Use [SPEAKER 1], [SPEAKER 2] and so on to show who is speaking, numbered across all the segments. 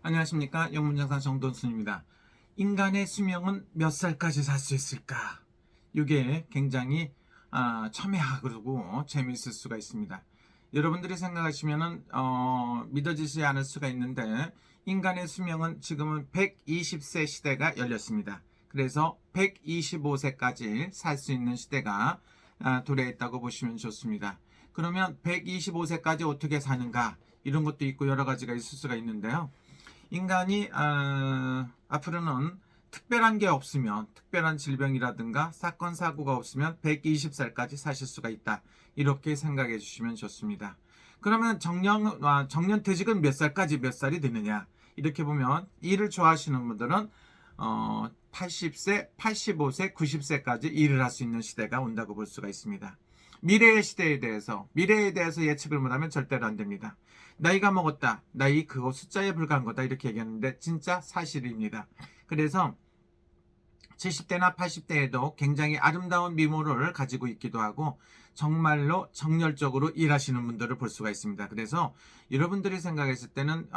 [SPEAKER 1] 안녕하십니까. 영문장사 정돈순입니다. 인간의 수명은 몇 살까지 살 수 있을까? 이게 굉장히 첨예하고 재미있을 수가 있습니다. 여러분들이 생각하시면은 믿어지지 않을 수가 있는데 인간의 수명은 지금은 120세 시대가 열렸습니다. 그래서 125세까지 살 수 있는 시대가 도래했다고 보시면 좋습니다. 그러면 125세까지 어떻게 사는가? 이런 것도 있고 여러 가지가 있을 수가 있는데요. 인간이 앞으로는 특별한 게 없으면, 특별한 질병이라든가 사건 사고가 없으면 120살까지 사실 수가 있다. 이렇게 생각해 주시면 좋습니다. 그러면 정년퇴직은 몇 살까지 몇 살이 되느냐? 이렇게 보면 일을 좋아하시는 분들은 80세, 85세, 90세까지 일을 할 수 있는 시대가 온다고 볼 수가 있습니다. 미래의 시대에 대해서, 미래에 대해서 예측을 못하면 절대로 안 됩니다. 나이가 먹었다. 나이 그거 숫자에 불과한 거다. 이렇게 얘기하는데 진짜 사실입니다. 그래서 70대나 80대에도 굉장히 아름다운 미모를 가지고 있기도 하고 정말로 정열적으로 일하시는 분들을 볼 수가 있습니다. 그래서 여러분들이 생각했을 때는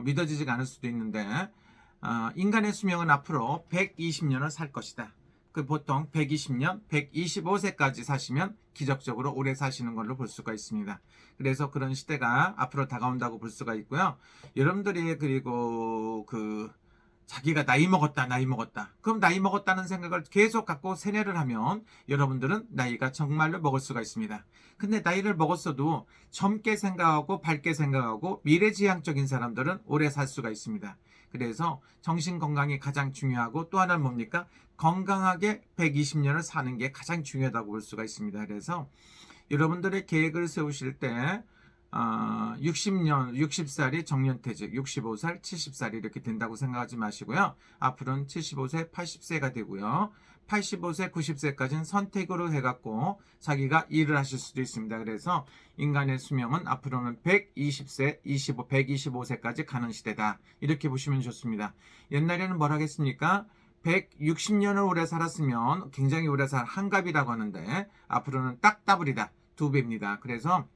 [SPEAKER 1] 믿어지지가 않을 수도 있는데 인간의 수명은 앞으로 120년을 살 것이다. 그 보통 120년, 125세까지 사시면 기적적으로 오래 사시는 걸로 볼 수가 있습니다. 그래서 그런 시대가 앞으로 다가온다고 볼 수가 있고요. 여러분들이 그리고 자기가 나이 먹었다. 그럼 나이 먹었다는 생각을 계속 갖고 세뇌를 하면 여러분들은 나이가 정말로 먹을 수가 있습니다. 근데 나이를 먹었어도 젊게 생각하고 밝게 생각하고 미래지향적인 사람들은 오래 살 수가 있습니다. 그래서 정신 건강이 가장 중요하고 또 하나는 뭡니까? 건강하게 120년을 사는 게 가장 중요하다고 볼 수가 있습니다. 그래서 여러분들의 계획을 세우실 때 60년, 60살이 정년퇴직, 65살, 70살이 이렇게 된다고 생각하지 마시고요. 앞으로는 75세, 80세가 되고요. 85세, 90세까지는 선택으로 해갖고 자기가 일을 하실 수도 있습니다. 그래서 인간의 수명은 앞으로는 120세, 125세까지 가는 시대다. 이렇게 보시면 좋습니다. 옛날에는 뭘 하겠습니까? 160년을 오래 살았으면 굉장히 오래 살 한갑이라고 하는데 앞으로는 딱 더블이다. 2배입니다. 그래서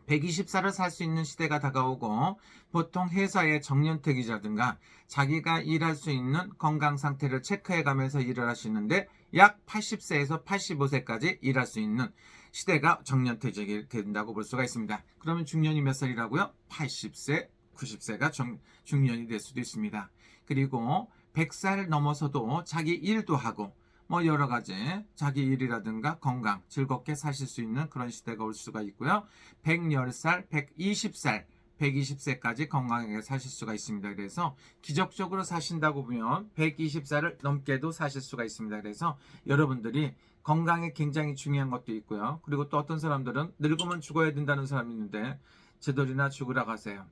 [SPEAKER 1] 120살을 살 수 있는 시대가 다가오고 보통 회사의 정년퇴직이라든가 자기가 일할 수 있는 건강 상태를 체크해 가면서 일을 하시는데 약 80세에서 85세까지 일할 수 있는 시대가 정년퇴직이 된다고 볼 수가 있습니다. 그러면 중년이 몇 살이라고요? 80세, 90세가 중년이 될 수도 있습니다. 그리고 100살 넘어서도 자기 일도 하고 여러 가지 자기 일이라든가 건강 즐겁게 사실 수 있는 그런 시대가 올 수가 있고요. 110살, 120살, 120세까지 건강하게 사실 수가 있습니다. 그래서 기적적으로 사신다고 보면 120살을 넘게도 사실 수가 있습니다. 그래서 여러분들이 건강에 굉장히 중요한 것도 있고요. 그리고 또 어떤 사람들은 늙으면 죽어야 된다는 사람이 있는데 제돌이나 죽으라 가세요.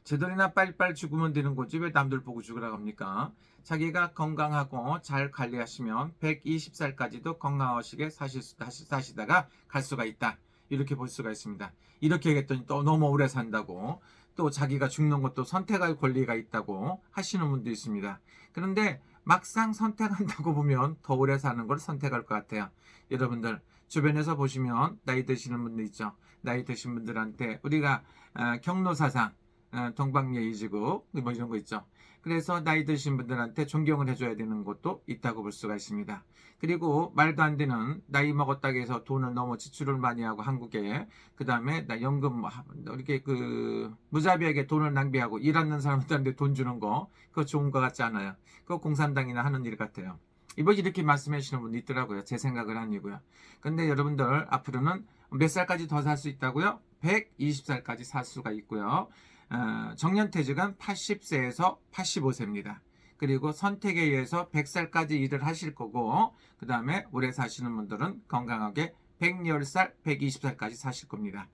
[SPEAKER 1] 제돌이나 빨리빨리 죽으면 되는 거지 왜 남들 보고 죽으라고 합니까? 자기가 건강하고 잘 관리하시면 120살까지도 건강하시게 사시다가 갈 수가 있다. 이렇게 볼 수가 있습니다. 이렇게 얘기했더니 또 너무 오래 산다고 또 자기가 죽는 것도 선택할 권리가 있다고 하시는 분도 있습니다. 그런데 막상 선택한다고 보면 더 오래 사는 걸 선택할 것 같아요. 여러분들 주변에서 보시면 나이 드시는 분들 있죠. 나이 드신 분들한테 우리가 경로사상 동방예의지국 이런 거 있죠. 그래서 나이 드신 분들한테 존경을 해줘야 되는 것도 있다고 볼 수가 있습니다. 그리고 말도 안 되는 나이 먹었다고 해서 돈을 너무 지출을 많이 하고 한국에 그 다음에 연금 이렇게 무자비하게 돈을 낭비하고 일하는 사람들한테 돈 주는 거 그거 좋은 것 같지 않아요. 그거 공산당이나 하는 일 같아요. 이렇게 말씀하시는 분도 있더라고요. 제 생각은 아니고요. 근데 여러분들 앞으로는 몇 살까지 더 살 수 있다고요? 120살까지 살 수가 있고요. 정년퇴직은 80세에서 85세입니다. 그리고 선택에 의해서 100살까지 일을 하실 거고 그 다음에 오래 사시는 분들은 건강하게 110살, 120살까지 사실 겁니다.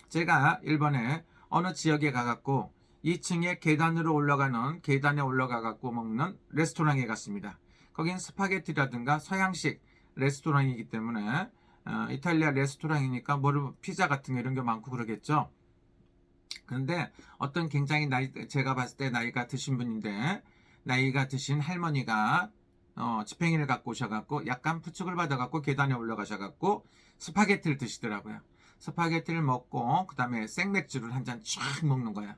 [SPEAKER 1] 제가 일본에 어느 지역에 가갖고 2층에 계단에 올라가갖고 먹는 레스토랑에 갔습니다. 거긴 스파게티라든가 서양식 레스토랑이기 때문에 이탈리아 레스토랑이니까 피자 같은 거 이런 게 많고 그러겠죠. 그런데 어떤 굉장히 제가 봤을 때 나이가 드신 분인데 나이가 드신 할머니가 지팽이를 갖고 오셔갖고 약간 부축을 받아갖고 계단에 올라가셔갖고 스파게티를 드시더라고요. 스파게티를 먹고 그 다음에 생맥주를 한 잔 쫙 먹는 거야.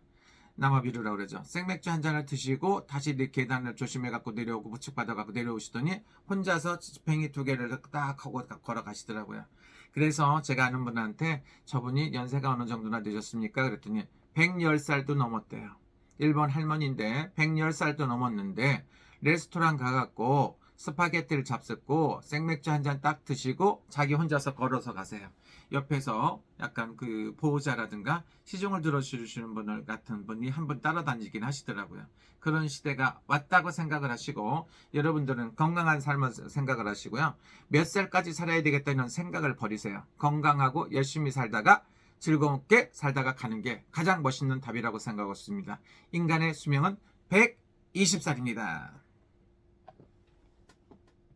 [SPEAKER 1] 남아비루라고 그러죠. 생맥주 한 잔을 드시고 다시 계단을 조심해 갖고 내려오고 부축받아 갖고 내려오시더니 혼자서 뱅이 2개를 딱 하고 걸어가시더라고요. 그래서 제가 아는 분한테 저분이 연세가 어느 정도나 되셨습니까? 그랬더니 110살도 넘었대요. 일본 할머니인데 110살도 넘었는데 레스토랑 가갖고 스파게티를 잡숫고 생맥주 한 잔 딱 드시고 자기 혼자서 걸어서 가세요. 옆에서 약간 그 보호자라든가 시중을 들어주시는 분을 같은 분이 한 분 따라다니긴 하시더라고요. 그런 시대가 왔다고 생각을 하시고 여러분들은 건강한 삶을 생각을 하시고요. 몇 살까지 살아야 되겠다는 생각을 버리세요. 건강하고 열심히 살다가 즐겁게 살다가 가는 게 가장 멋있는 답이라고 생각하고 있습니다. 인간의 수명은 120살입니다.